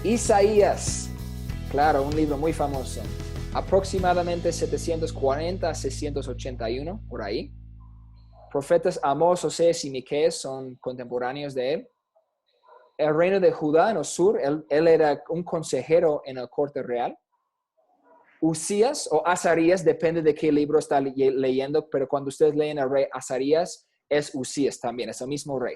Isaías, claro, un libro muy famoso. Aproximadamente 740 a 681, por ahí. Profetas Amós, Oseas y Miqueas son contemporáneos de él. El reino de Judá en el sur, él era un consejero en la corte real. Usías o Azarías, depende de qué libro está leyendo, pero cuando ustedes leen al rey Azarías, es Usías también, es el mismo rey.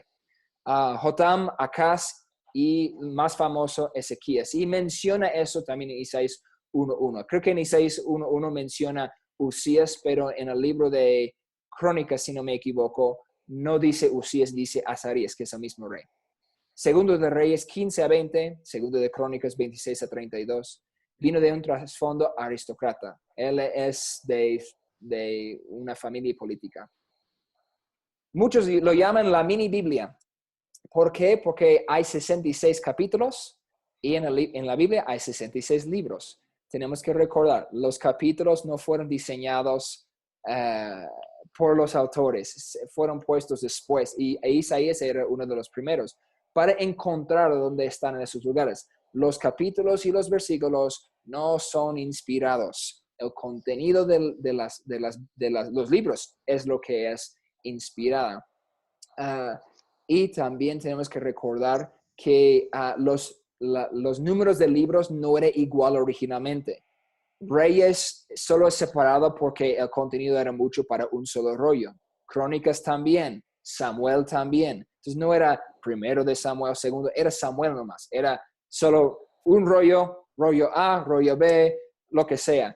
Jotam, Acaz y más famoso Ezequías. Y menciona eso también en Isaías 1.1. Creo que en Isaías 1.1 menciona Usías, pero en el libro de Crónicas, si no me equivoco, no dice Usías, dice Azarías, que es el mismo rey. Segundo de Reyes 15 a 20, segundo de Crónicas 26 a 32. Vino de un trasfondo aristócrata. Él es de una familia política. Muchos lo llaman la mini Biblia. ¿Por qué? Porque hay 66 capítulos y en la Biblia hay 66 libros. Tenemos que recordar, los capítulos no fueron diseñados por los autores, fueron puestos después y Isaías era uno de los primeros para encontrar dónde están en esos lugares. Los capítulos y los versículos no son inspirados. El contenido de los libros es lo que es inspirada. Y también tenemos que recordar que los números de libros no eran igual originalmente. Reyes solo es separado porque el contenido era mucho para un solo rollo. Crónicas también, Samuel también. Entonces no era primero de Samuel, segundo, era Samuel nomás. Era solo un rollo, rollo A, rollo B, lo que sea.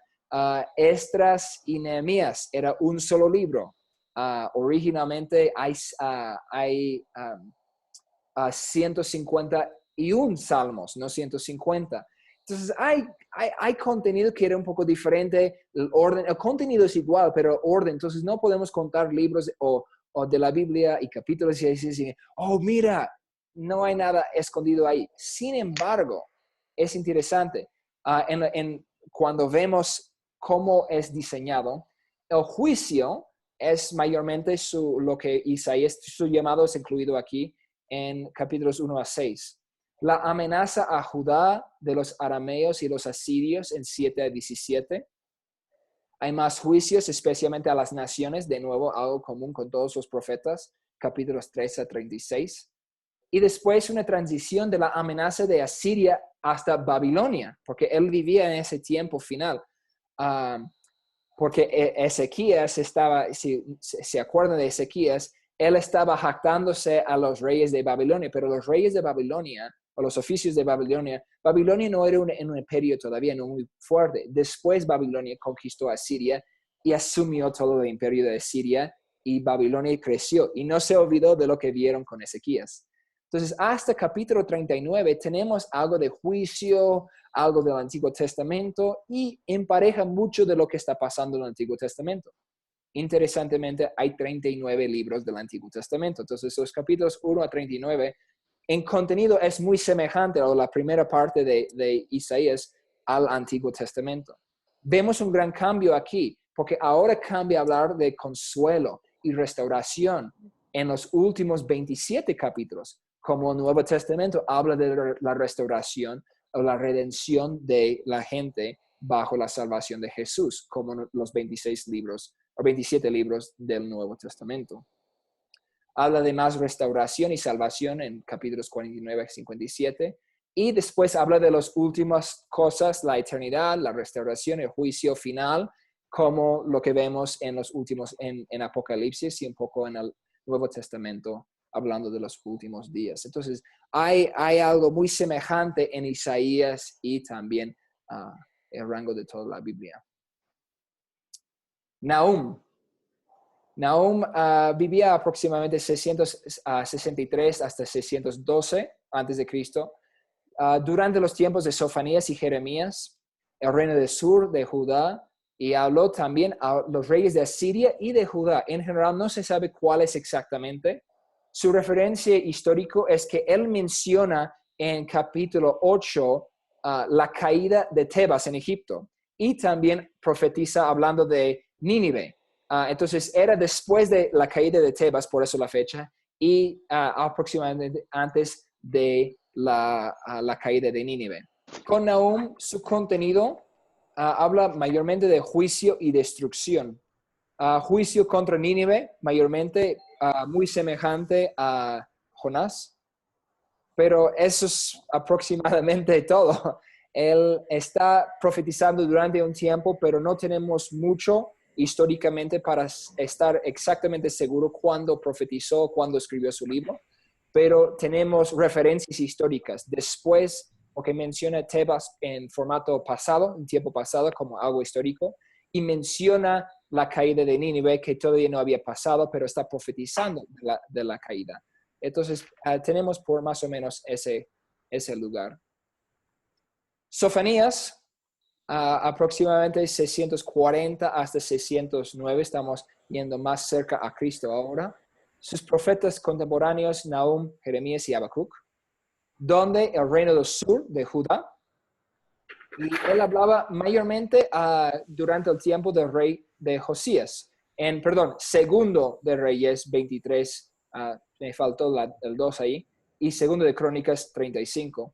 Esdras y Nehemías era un solo libro. Originalmente hay 151 salmos, no 150. Entonces hay contenido que era un poco diferente, el contenido es igual, pero orden. Entonces no podemos contar libros o de la Biblia y capítulos y decir, oh, mira, no hay nada escondido ahí. Sin embargo, es interesante, cuando vemos cómo es diseñado, el juicio es mayormente lo que Isaías, su llamado es incluido aquí en capítulos 1 a 6. La amenaza a Judá de los arameos y los asirios en 7 a 17. Hay más juicios, especialmente a las naciones, de nuevo algo común con todos los profetas, capítulos 3 a 36. Y después una transición de la amenaza de Asiria hasta Babilonia, porque él vivía en ese tiempo final. Porque Ezequías estaba, si se acuerdan de Ezequías, él estaba jactándose a los reyes de Babilonia, pero los reyes de Babilonia, o los oficios de Babilonia no era un imperio todavía no muy fuerte. Después Babilonia conquistó a Siria y asumió todo el imperio de Siria y Babilonia creció y no se olvidó de lo que vieron con Ezequías. Entonces, hasta capítulo 39 tenemos algo de juicio, algo del Antiguo Testamento y empareja mucho de lo que está pasando en el Antiguo Testamento. Interesantemente, hay 39 libros del Antiguo Testamento. Entonces, los capítulos 1 a 39, en contenido es muy semejante a la primera parte de Isaías al Antiguo Testamento. Vemos un gran cambio aquí, porque ahora cambia a hablar de consuelo y restauración en los últimos 27 capítulos. Como el Nuevo Testamento habla de la restauración o la redención de la gente bajo la salvación de Jesús, como los 26 libros o 27 libros del Nuevo Testamento. Habla de más restauración y salvación en capítulos 49 a 57. Y después habla de las últimas cosas, la eternidad, la restauración, el juicio final, como lo que vemos en los últimos, en Apocalipsis y un poco en el Nuevo Testamento, hablando de los últimos días. Entonces, hay algo muy semejante en Isaías y también el rango de toda la Biblia. Nahum vivía aproximadamente 663 hasta 612 antes de Cristo. Durante los tiempos de Sofonías y Jeremías, el reino del sur de Judá, y habló también a los reyes de Asiria y de Judá. En general no se sabe cuál es exactamente. Su referencia histórica es que él menciona en capítulo 8 la caída de Tebas en Egipto y también profetiza hablando de Nínive. Entonces era después de la caída de Tebas, por eso la fecha, y aproximadamente antes de la caída de Nínive. Con Nahum, su contenido habla mayormente de juicio y destrucción. Juicio contra Nínive, mayormente muy semejante a Jonás, pero eso es aproximadamente todo. Él está profetizando durante un tiempo, pero no tenemos mucho históricamente para estar exactamente seguro cuándo profetizó, cuándo escribió su libro, pero tenemos referencias históricas. Después, porque menciona Tebas en formato pasado, en tiempo pasado, como algo histórico, y menciona la caída de Nínive, que todavía no había pasado, pero está profetizando de la caída. Entonces, tenemos por más o menos ese lugar. Sofonías, aproximadamente 640 hasta 609, estamos yendo más cerca a Cristo ahora. Sus profetas contemporáneos, Nahum, Jeremías y Habacuc, donde el reino del sur de Judá, y él hablaba mayormente durante el tiempo del rey de Josías, segundo de Reyes 23, me faltó el 2 ahí, y segundo de Crónicas 35.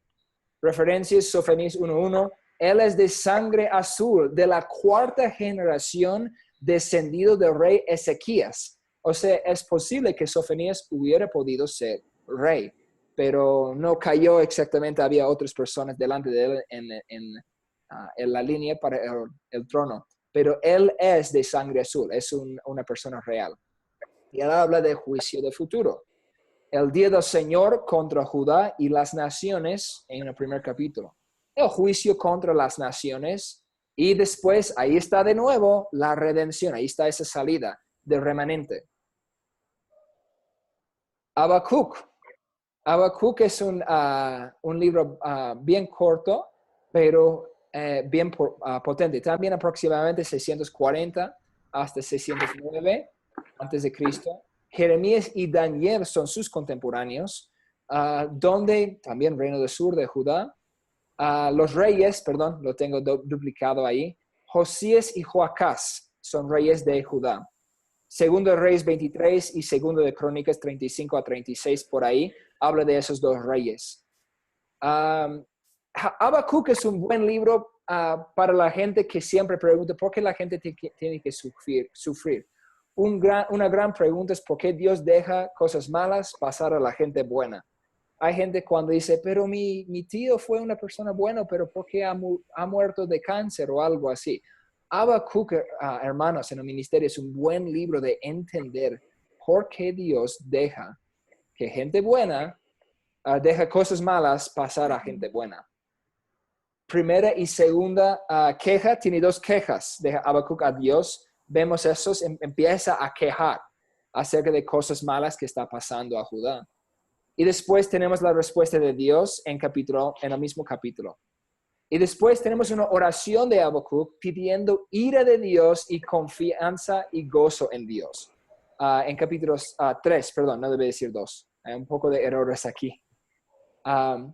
Referencias, Sofonías 1:1, él es de sangre azul, de la cuarta generación, descendido del rey Ezequías. O sea, es posible que Sofonías hubiera podido ser rey, pero no cayó exactamente, había otras personas delante de él en la línea para el trono. Pero él es de sangre azul, es una persona real. Y él habla de juicio de futuro. El día del Señor contra Judá y las naciones en el primer capítulo. El juicio contra las naciones y después ahí está de nuevo la redención, ahí está esa salida del remanente. Habacuc. Habacuc es un libro bien corto, pero bien potente. También aproximadamente 640 hasta 609 antes de Cristo. Jeremías y Daniel son sus contemporáneos, donde también reino del sur de Judá. Los reyes, lo tengo duplicado ahí. Josías y Joacás son reyes de Judá. Segundo de Reyes 23 y segundo de Crónicas 35 a 36, por ahí, habla de esos dos reyes. Habacuc es un buen libro para la gente que siempre pregunta por qué la gente tiene que sufrir. Una gran pregunta es por qué Dios deja cosas malas pasar a la gente buena. Hay gente cuando dice, pero mi tío fue una persona buena, pero ¿por qué ha muerto de cáncer o algo así? Habacuc, hermanos, en el ministerio es un buen libro de entender por qué Dios deja que gente buena deja cosas malas pasar a gente buena. Primera y segunda queja, tiene dos quejas de Habacuc a Dios. Vemos eso, empieza a quejar acerca de cosas malas que está pasando a Judá. Y después tenemos la respuesta de Dios en el mismo capítulo. Y después tenemos una oración de Habacuc pidiendo ira de Dios y confianza y gozo en Dios. En capítulos 3, no debe decir 2. Hay un poco de errores aquí.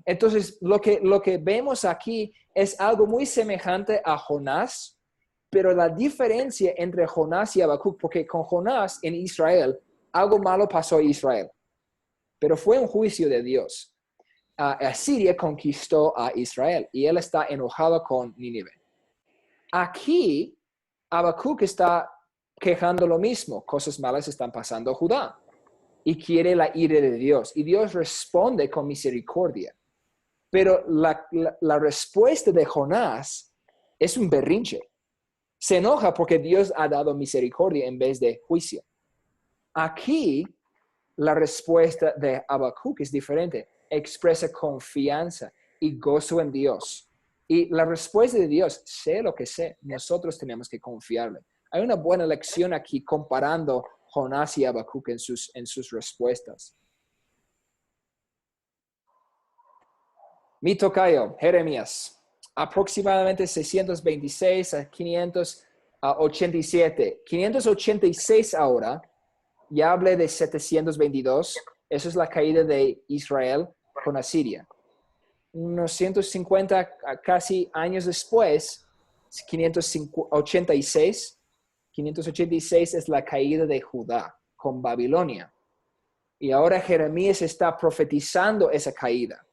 Entonces, lo que vemos aquí es algo muy semejante a Jonás, pero la diferencia entre Jonás y Habacuc, porque con Jonás en Israel, algo malo pasó a Israel, pero fue un juicio de Dios. Asiria conquistó a Israel y él está enojado con Nínive. Aquí, Habacuc está quejando lo mismo, cosas malas están pasando a Judá y quiere la ira de Dios. Y Dios responde con misericordia. Pero la respuesta de Jonás es un berrinche. Se enoja porque Dios ha dado misericordia en vez de juicio. Aquí, la respuesta de Habacuc es diferente. Expresa confianza y gozo en Dios. Y la respuesta de Dios, sé lo que sé, nosotros tenemos que confiarle. Hay una buena lección aquí comparando Jonás y Habacuc en sus respuestas. Mi tocayo, Jeremías, aproximadamente 626 a 587. 586 ahora, ya hablé de 722, eso es la caída de Israel con Asiria. Unos 150 casi años después, 586 es la caída de Judá con Babilonia. Y ahora Jeremías está profetizando esa caída.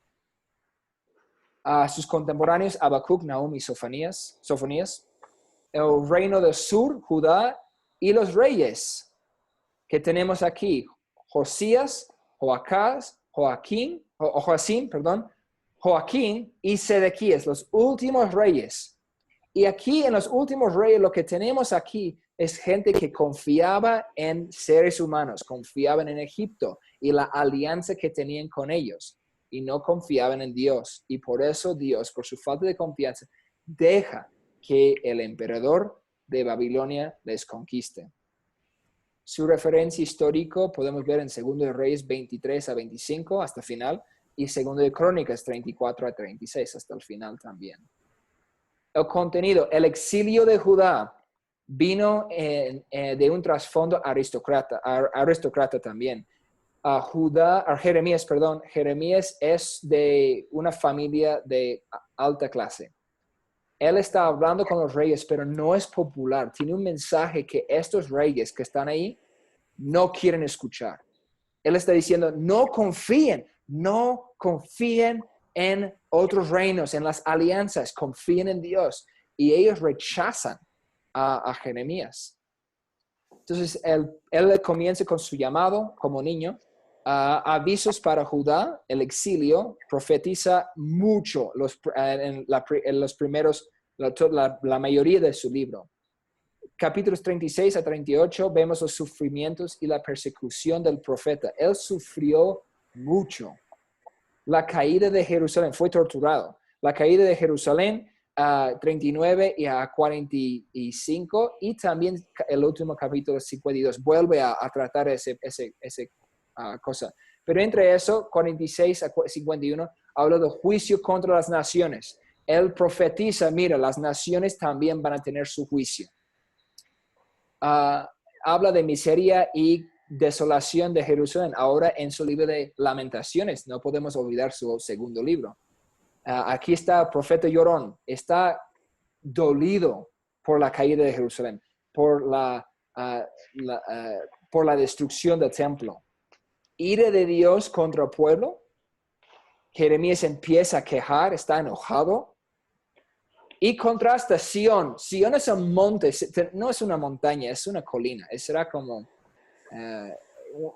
a sus contemporáneos Habacuc, Nahum y Sofonías, el reino del sur, Judá, y los reyes que tenemos aquí, Josías, Joacim y Sedequías, los últimos reyes. Y aquí en los últimos reyes lo que tenemos aquí es gente que confiaba en seres humanos, confiaban en Egipto y la alianza que tenían con ellos y no confiaban en Dios. Y por eso Dios, por su falta de confianza, deja que el emperador de Babilonia les conquiste. Su referencia histórico podemos ver en 2 de Reyes 23 a 25 hasta el final y 2 de Crónicas 34 a 36 hasta el final también. El contenido, el exilio de Judá vino de un trasfondo aristócrata también. Jeremías es de una familia de alta clase. Él está hablando con los reyes, pero no es popular. Tiene un mensaje que estos reyes que están ahí no quieren escuchar. Él está diciendo, no confíen en otros reinos, en las alianzas, confíen en Dios. Y ellos rechazan a Jeremías. Entonces, él comienza con su llamado como niño, avisos para Judá, el exilio, profetiza mucho en los primeros, la mayoría de su libro. Capítulos 36 a 38 vemos los sufrimientos y la persecución del profeta. Él sufrió mucho. La caída de Jerusalén, fue torturado. La caída de Jerusalén, 39 y a 45, y también el último capítulo 52 vuelve a tratar ese cosa. Pero entre eso, 46 a 51, habla de juicio contra las naciones. Él profetiza, mira, las naciones también van a tener su juicio. Habla de miseria y desolación de Jerusalén, ahora en su libro de Lamentaciones. No podemos olvidar su segundo libro. Aquí está el profeta llorón, está dolido por la caída de Jerusalén, por la destrucción del templo. Ira de Dios contra el pueblo. Jeremías empieza a quejar, está enojado. Y contrasta Sión. Sión es un monte, no es una montaña, es una colina. Será como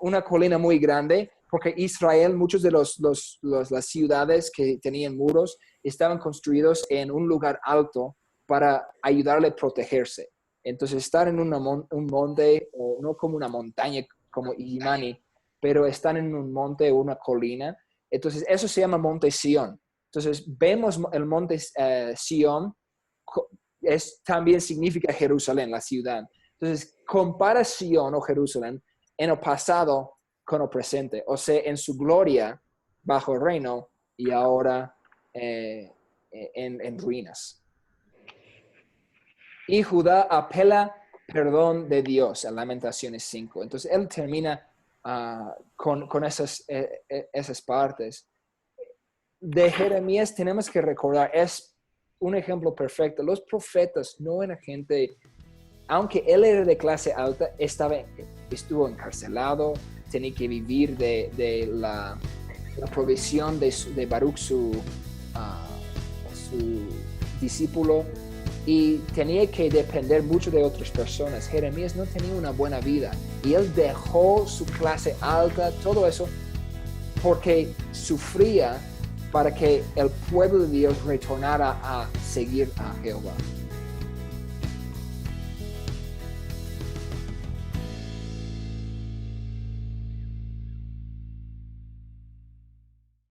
una colina muy grande, porque Israel, muchos de las ciudades que tenían muros, estaban construidos en un lugar alto para ayudarle a protegerse. Entonces, estar en un monte, o no como una montaña como Illimani, pero están en un monte o una colina. Entonces, eso se llama Monte Sión. Entonces, vemos el monte Sión, también significa Jerusalén, la ciudad. Entonces, compara Sión o Jerusalén en el pasado con el presente, o sea, en su gloria bajo el reino y ahora en ruinas. Y Judá apela perdón de Dios en Lamentaciones 5. Entonces, él termina con esas partes. De Jeremías tenemos que recordar, es un ejemplo perfecto. Los profetas no eran gente, aunque él era de clase alta, estuvo encarcelado, tenía que vivir de la provisión de Baruch, su discípulo, y tenía que depender mucho de otras personas. Jeremías no tenía una buena vida y él dejó su clase alta, todo eso, porque sufría para que el pueblo de Dios retornara a seguir a Jehová.